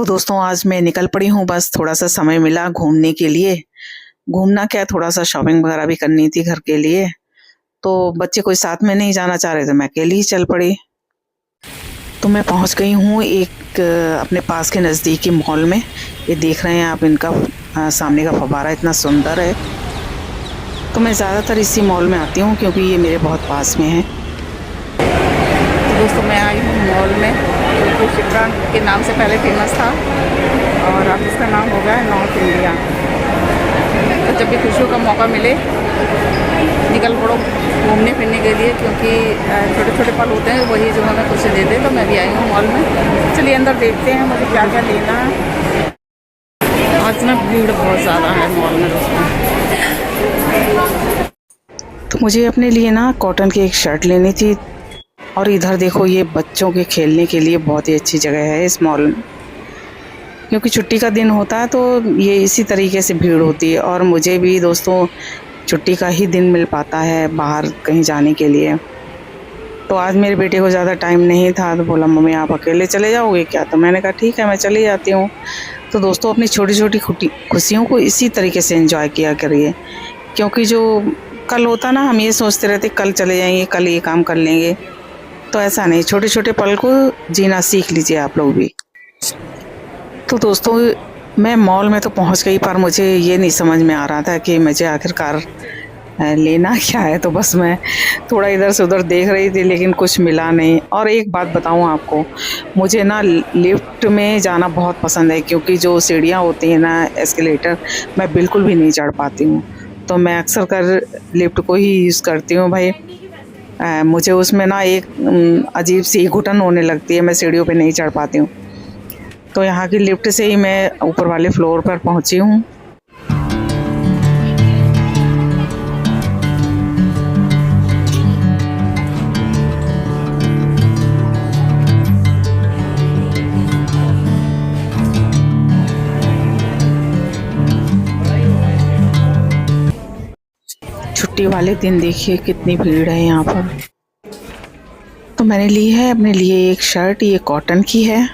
तो दोस्तों आज मैं निकल पड़ी हूँ, बस थोड़ा सा समय मिला घूमने के लिए। घूमना क्या, थोड़ा सा शॉपिंग वगैरह भी करनी थी घर के लिए। तो बच्चे कोई साथ में नहीं जाना चाह रहे थे, मैं अकेली ही चल पड़ी। तो मैं पहुँच गई हूँ एक अपने पास के नज़दीकी मॉल में। ये देख रहे हैं आप, इनका सामने का फव्वारा इतना सुंदर है। तो मैं ज़्यादातर इसी मॉल में आती हूँ क्योंकि ये मेरे बहुत पास में है। तो दोस्तों मैं आई हूँ मॉल में, जो शिप्रा के नाम से पहले फेमस था और अब इसका नाम हो गया है नॉर्थ इंडिया। तो जब भी खुशियों का मौका मिले निकल पड़ो घूमने फिरने के लिए, क्योंकि छोटे छोटे पल होते हैं वही जो हमें खुशी देते हैं। तो मैं भी आई हूँ मॉल में। चलिए अंदर देखते हैं मुझे क्या क्या लेना है। आज ना भीड़ बहुत ज़्यादा है मॉल में दोस्तों। तो मुझे अपने लिए ना कॉटन की एक शर्ट लेनी थी। और इधर देखो, ये बच्चों के खेलने के लिए बहुत ही अच्छी जगह है इस मॉल में, क्योंकि छुट्टी का दिन होता है तो ये इसी तरीके से भीड़ होती है। और मुझे भी दोस्तों छुट्टी का ही दिन मिल पाता है बाहर कहीं जाने के लिए। तो आज मेरे बेटे को ज़्यादा टाइम नहीं था, तो बोला मम्मी आप अकेले चले जाओगे क्या? तो मैंने कहा ठीक है मैं चली जाती हूँ। तो दोस्तों अपनी छोटी छोटी खुशियों को इसी तरीके से एंजॉय किया करिए, क्योंकि जो कल होता ना, हम ये सोचते रहते कल चले जाएंगे, कल ये काम कर लेंगे। तो ऐसा नहीं, छोटे छोटे पल को जीना सीख लीजिए आप लोग भी। तो दोस्तों मैं मॉल में तो पहुंच गई, पर मुझे ये नहीं समझ में आ रहा था कि मुझे आखिरकार लेना क्या है। तो बस मैं थोड़ा इधर से उधर देख रही थी, लेकिन कुछ मिला नहीं। और एक बात बताऊं आपको, मुझे ना लिफ्ट में जाना बहुत पसंद है, क्योंकि जो सीढ़ियां होती हैं ना, एस्केलेटर, मैं बिल्कुल भी नहीं चढ़ पाती हूँ। तो मैं अक्सर कर लिफ्ट को ही यूज़ करती हूँ भाई। मुझे उसमें ना एक अजीब सी घुटन होने लगती है, मैं सीढ़ियों पे नहीं चढ़ पाती हूँ। तो यहाँ की लिफ्ट से ही मैं ऊपर वाले फ्लोर पर पहुँची हूँ। छुट्टी वाले दिन देखिए कितनी भीड़ है यहाँ पर। तो मैंने ली है अपने लिए एक शर्ट, ये कॉटन की है।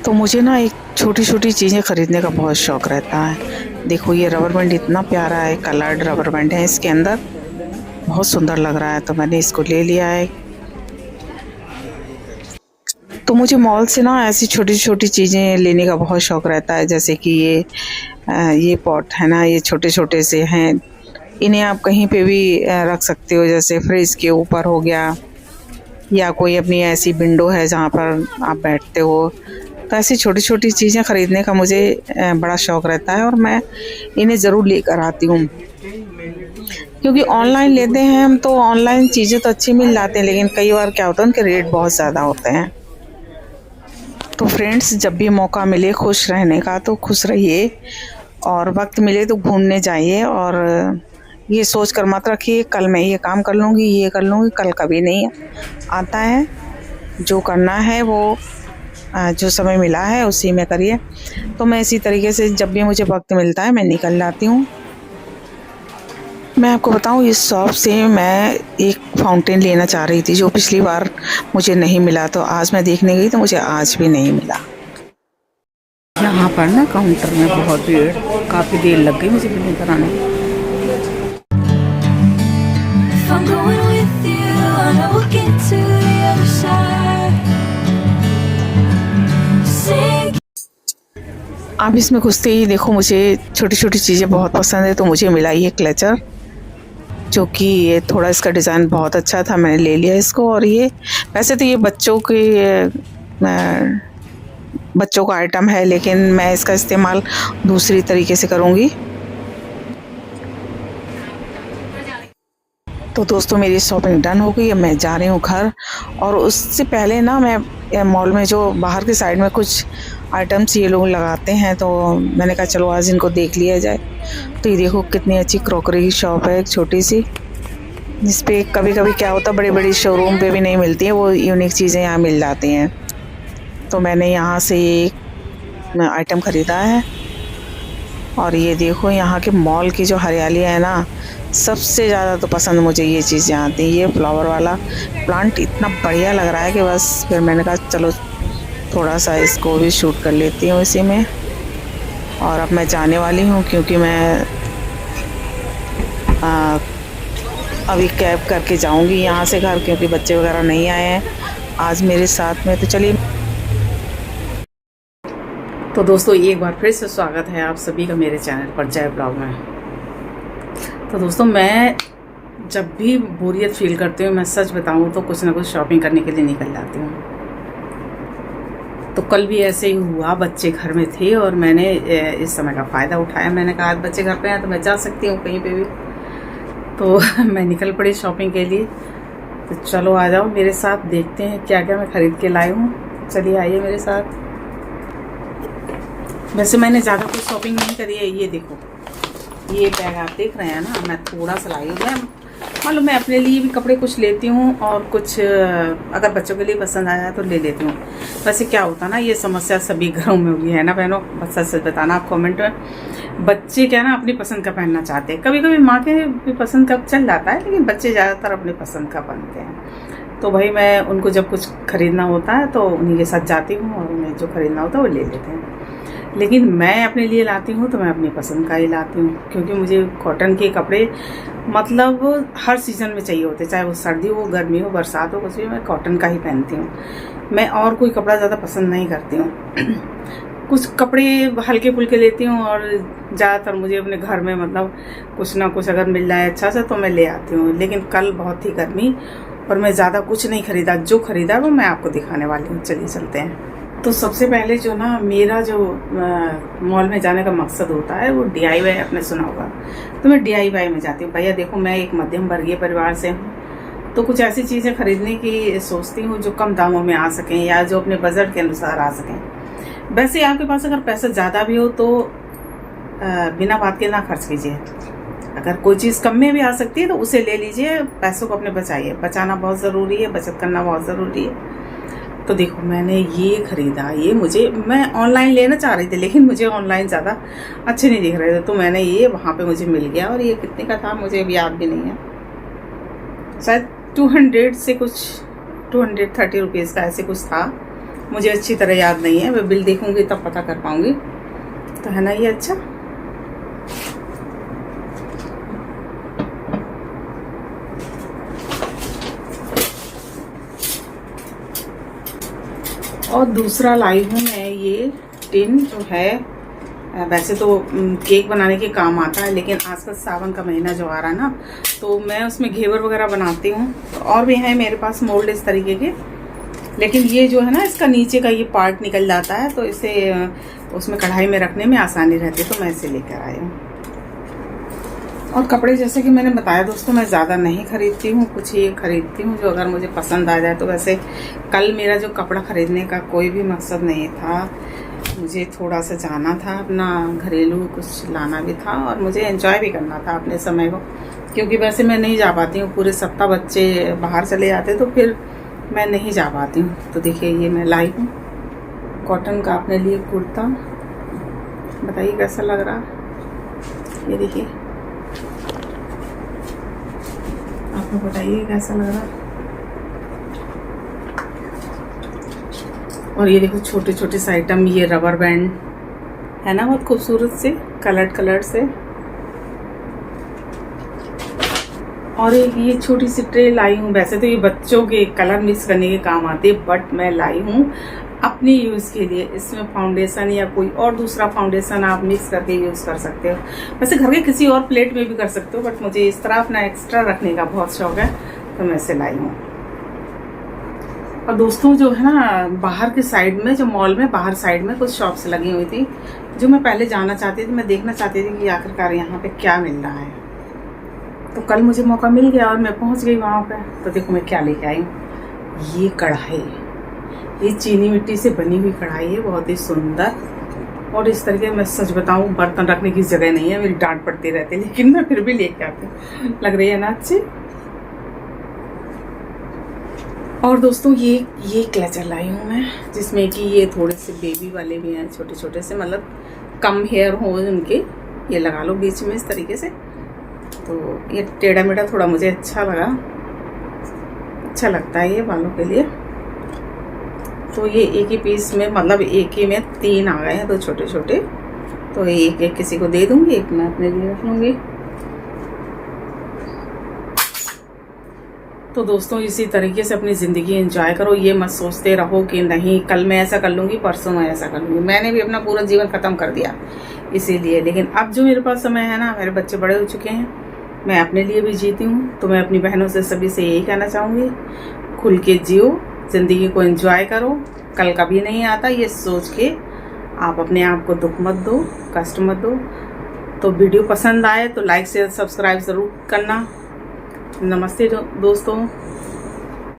तो मुझे ना एक छोटी छोटी चीज़ें ख़रीदने का बहुत शौक़ रहता है। देखो ये रबर बैंड इतना प्यारा है, कलर्ड रबर बैंड है इसके अंदर, बहुत सुंदर लग रहा है। तो मैंने इसको ले लिया है। तो मुझे मॉल से ना ऐसी छोटी छोटी चीज़ें लेने का बहुत शौक़ रहता है, जैसे कि ये पॉट है ना, ये छोटे छोटे से हैं, इन्हें आप कहीं पे भी रख सकते हो, जैसे फ्रिज के ऊपर हो गया, या कोई अपनी ऐसी विंडो है जहाँ पर आप बैठते हो। तो ऐसी छोटी छोटी चीज़ें ख़रीदने का मुझे बड़ा शौक़ रहता है, और मैं इन्हें ज़रूर लेकर आती हूँ। क्योंकि ऑनलाइन लेते हैं हम तो ऑनलाइन चीज़ें तो अच्छी मिल जाती हैं, लेकिन कई बार क्या होता है उनके रेट बहुत ज़्यादा होते हैं। तो फ्रेंड्स, जब भी मौका मिले खुश रहने का तो खुश रहिए, और वक्त मिले तो घूमने जाइए। और ये सोच कर मत रखिए कल मैं ये काम कर लूँगी, ये कर लूँगी। कल कभी नहीं आता है। जो करना है वो जो समय मिला है उसी में करिए। तो मैं इसी तरीके से जब भी मुझे वक्त मिलता है मैं निकल जाती हूँ। मैं आपको बताऊँ, इस शॉप से मैं एक फाउंटेन लेना चाह रही थी, जो पिछली बार मुझे नहीं मिला। तो आज मैं देखने गई तो मुझे आज भी नहीं मिला। यहाँ पर ना काउंटर में बहुत भीड़, काफ़ी देर लग गई मुझे बिल लेकर आने में। अब इसमें घुसते ही देखो, मुझे छोटी छोटी चीज़ें बहुत पसंद है। तो मुझे मिला ये क्लचर, जो कि ये थोड़ा इसका डिज़ाइन बहुत अच्छा था, मैंने ले लिया इसको। और ये वैसे तो ये बच्चों का आइटम है, लेकिन मैं इसका इस्तेमाल दूसरी तरीके से करूँगी। तो दोस्तों मेरी शॉपिंग डन हो गई, अब मैं जा रही हूँ घर। और उससे पहले ना मैं मॉल में जो बाहर के साइड में कुछ आइटम्स ये लोग लगाते हैं, तो मैंने कहा चलो आज इनको देख लिया जाए। तो ये देखो कितनी अच्छी क्रॉकरी की शॉप है, एक छोटी सी, जिस पे कभी कभी क्या होता है बड़ी बड़ी शोरूम पे भी नहीं मिलती हैं, वो यूनिक चीज़ें यहाँ मिल जाती हैं। तो मैंने यहाँ से एक आइटम ख़रीदा है। और ये देखो यहाँ के मॉल की जो हरियाली है ना, सबसे ज़्यादा तो पसंद मुझे ये चीज़ें आती हैं। ये फ्लावर वाला प्लांट इतना बढ़िया लग रहा है कि बस फिर मैंने कहा चलो थोड़ा सा इसको भी शूट कर लेती हूँ इसी में। और अब मैं जाने वाली हूँ क्योंकि मैं अभी कैब करके जाऊँगी यहाँ से घर, क्योंकि बच्चे वगैरह नहीं आए हैं आज मेरे साथ में। तो चलिए। तो दोस्तों एक बार फिर से स्वागत है आप सभी का मेरे चैनल पर जय ब्लॉग में। तो दोस्तों मैं जब भी बोरियत फील करती हूँ, मैं सच बताऊँ तो कुछ ना कुछ शॉपिंग करने के लिए निकल जाती हूँ। तो कल भी ऐसे ही हुआ, बच्चे घर में थे और मैंने इस समय का फ़ायदा उठाया। मैंने कहा बच्चे घर पे हैं तो मैं जा सकती हूँ कहीं पे भी। तो मैं निकल पड़ी शॉपिंग के लिए। तो चलो आ जाओ मेरे साथ, देखते हैं क्या क्या मैं ख़रीद के लाई हूँ। चलिए आइए मेरे साथ। वैसे मैंने ज़्यादा कुछ शॉपिंग नहीं करी है। ये देखो, ये बैग आप देख रहे हैं ना, मैं थोड़ा सा लाई हूँ। मैं मालूम मैं अपने लिए भी कपड़े कुछ लेती हूँ और कुछ अगर बच्चों के लिए पसंद आया तो ले लेती हूँ। वैसे क्या होता है ना, ये समस्या सभी घरों में हुई है ना बहनों। बस सच बताना आप कमेंट में। बच्चे क्या ना अपनी पसंद का पहनना चाहते हैं। कभी कभी माँ के भी पसंद का चल जाता है, लेकिन बच्चे ज़्यादातर अपनी पसंद का पहनते हैं। तो भाई मैं उनको जब कुछ ख़रीदना होता है तो उन्हीं के साथ जाती हूँ और उन्हें जो ख़रीदना होता है वो ले लेते हैं। लेकिन मैं अपने लिए लाती हूँ तो मैं अपनी पसंद का ही लाती हूँ, क्योंकि मुझे कॉटन के कपड़े मतलब हर सीज़न में चाहिए होते, चाहे वो सर्दी हो, गर्मी हो, बरसात हो, कुछ भी मैं कॉटन का ही पहनती हूँ। मैं और कोई कपड़ा ज़्यादा पसंद नहीं करती हूँ। कुछ कपड़े हल्के फुल्के लेती हूँ और ज़्यादातर मुझे अपने घर में मतलब कुछ ना कुछ अगर मिल जाए अच्छा सा तो मैं ले आती हूँ। लेकिन कल बहुत ही गर्मी और मैं ज़्यादा कुछ नहीं ख़रीदा। जो ख़रीदा वो मैं आपको दिखाने वाली हूँ। चलिए चलते हैं। तो सबसे पहले जो ना मेरा जो मॉल में जाने का मकसद होता है वो DIY, आपने सुना होगा। तो मैं DIY में जाती हूँ। भैया देखो, मैं एक मध्यम वर्गीय परिवार से हूँ, तो कुछ ऐसी चीज़ें खरीदने की सोचती हूँ जो कम दामों में आ सकें या जो अपने बजट के अनुसार आ सकें। वैसे आपके पास अगर पैसा ज़्यादा भी हो तो बिना बात के ना खर्च कीजिए। अगर कोई चीज़ कम में भी आ सकती है तो उसे ले लीजिए। पैसों को अपने बचाइए। बचाना बहुत ज़रूरी है, बचत करना बहुत ज़रूरी है। तो देखो मैंने ये ख़रीदा, ये मैं ऑनलाइन लेना चाह रही थी, लेकिन मुझे ऑनलाइन ज़्यादा अच्छे नहीं दिख रहे थे। तो मैंने ये वहाँ पे मुझे मिल गया और ये कितने का था मुझे अभी याद भी नहीं है। शायद 200 से कुछ 230 रुपीज़ का ऐसे कुछ था। मुझे अच्छी तरह याद नहीं है, मैं बिल देखूँगी तब पता कर पाऊँगी। तो है ना ये अच्छा। और दूसरा लाई हूँ मैं ये टिन जो है। वैसे तो केक बनाने के काम आता है, लेकिन आजकल सावन का महीना जो आ रहा है ना, तो मैं उसमें घेवर वगैरह बनाती हूँ। तो और भी है मेरे पास मोल्ड इस तरीके के, लेकिन ये जो है ना इसका नीचे का ये पार्ट निकल जाता है, तो इसे उसमें कढ़ाई में रखने में आसानी रहती है। तो मैं इसे लेकर आई हूँ। और कपड़े जैसे कि मैंने बताया दोस्तों, मैं ज़्यादा नहीं खरीदती हूँ, कुछ ही खरीदती हूँ जो अगर मुझे पसंद आ जाए। तो वैसे कल मेरा जो कपड़ा ख़रीदने का कोई भी मकसद नहीं था। मुझे थोड़ा सा जाना था, अपना घरेलू कुछ लाना भी था और मुझे एंजॉय भी करना था अपने समय को, क्योंकि वैसे मैं नहीं जा पाती हूँ। पूरे सप्ताह बच्चे बाहर चले जाते तो फिर मैं नहीं जा पाती हूँ। तो देखिए ये मैं लाई हूँ कॉटन का अपने लिए कुर्ता। बताइए कैसा लग रहा। ये देखिए, आप लोग बताइए कैसा लग रहा। और ये देखो छोटे छोटे से आइटम, ये रबर बैंड है ना, बहुत खूबसूरत से कलर से। और एक ये छोटी सी ट्रे लाई हूँ। वैसे तो ये बच्चों के कलर मिक्स करने के काम आते हैं, बट मैं लाई हूँ अपनी यूज़ के लिए। इसमें फाउंडेशन या कोई और दूसरा फाउंडेशन आप मिक्स करके यूज़ कर सकते हो। वैसे घर के किसी और प्लेट में भी कर सकते हो, बट मुझे इस तरह अपना एक्स्ट्रा रखने का बहुत शौक है, तो मैं इसे लाई हूँ। और दोस्तों जो है ना बाहर के साइड में, जो मॉल में बाहर साइड में कुछ शॉप्स लगी हुई थी, जो मैं पहले जाना चाहती थी। मैं देखना चाहती थी कि आखिरकार यहाँ पे क्या मिल रहा है। तो कल मुझे मौका मिल गया और मैं पहुँच गई वहाँ पे। तो देखो मैं क्या लेके आई हूँ। ये कढ़ाई, ये चीनी मिट्टी से बनी हुई कढ़ाई है, बहुत ही सुंदर। और इस तरीके मैं सच बताऊँ बर्तन रखने की जगह नहीं है, मेरी डांट पड़ती रहती है, लेकिन मैं फिर भी लेके आती हूँ। लग रही है ना अच्छी। और दोस्तों ये क्लचर लाई हूँ मैं, जिसमें कि ये थोड़े से बेबी वाले भी हैं, छोटे छोटे से, मतलब कम हेयर हो उनके, ये लगा लो बीच में इस तरीके से। तो ये टेढ़ा मेढ़ा थोड़ा मुझे अच्छा लगा, अच्छा लगता है ये बालों के लिए। तो ये एक ही पीस में, मतलब एक ही में 3 आ गए हैं, 2 छोटे छोटे। तो एक एक किसी को दे दूंगी, एक मैं अपने लिए रख लूँगी। तो दोस्तों इसी तरीके से अपनी ज़िंदगी एंजॉय करो। ये मत सोचते रहो कि नहीं कल मैं ऐसा कर लूँगी, परसों मैं ऐसा कर लूँगी। मैंने भी अपना पूरा जीवन ख़त्म कर दिया इसीलिए। लेकिन अब जो मेरे पास समय है ना, मेरे बच्चे बड़े हो चुके हैं, मैं अपने लिए भी जीती हूँ। तो मैं अपनी बहनों से सभी से यही कहना चाहूँगी, खुल के जियो, ज़िंदगी को एंजॉय करो। कल कभी नहीं आता, ये सोच के आप अपने आप को दुख मत दो, कष्ट मत दो। तो वीडियो पसंद आए तो लाइक शेयर सब्सक्राइब ज़रूर करना। नमस्ते दोस्तों।